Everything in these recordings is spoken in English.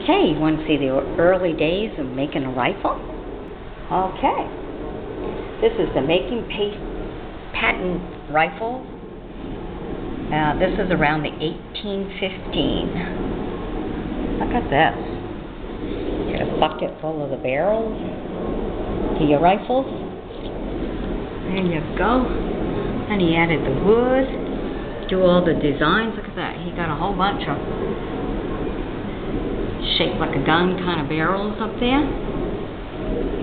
Okay, you want to see the early days of making a rifle? Okay. This is the making patent rifle. This is around the 1815. Look at this. Get a bucket full of the barrels to your rifles. There you go. And he added the wood. Do all the designs. Look at that. He got a whole bunch of shaped like a gun kind of barrels up there.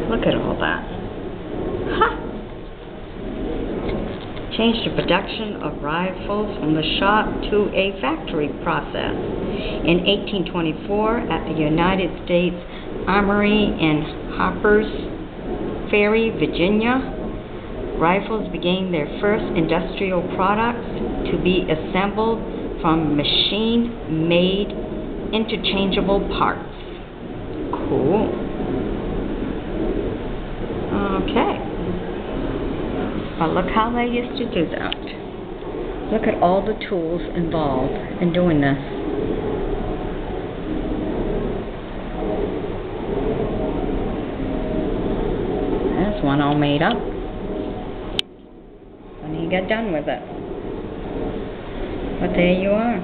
Look at all that. Ha! Changed the production of rifles from the shop to a factory process. In 1824, at the United States Armory in Harper's Ferry, Virginia, rifles became their first industrial products to be assembled from machine-made interchangeable parts. Cool. Okay. But look how they used to do that. Look at all the tools involved in doing this. There's one all made up. When you get done with it. But there you are.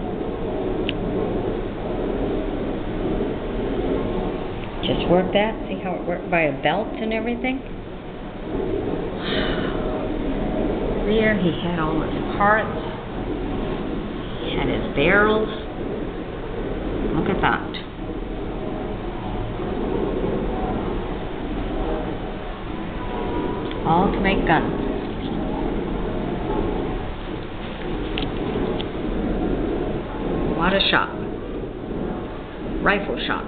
Just work that, see how it worked by a belt and everything. There he had all his parts. He had his barrels. Look at that. All to make guns. What a shop. Rifle shop.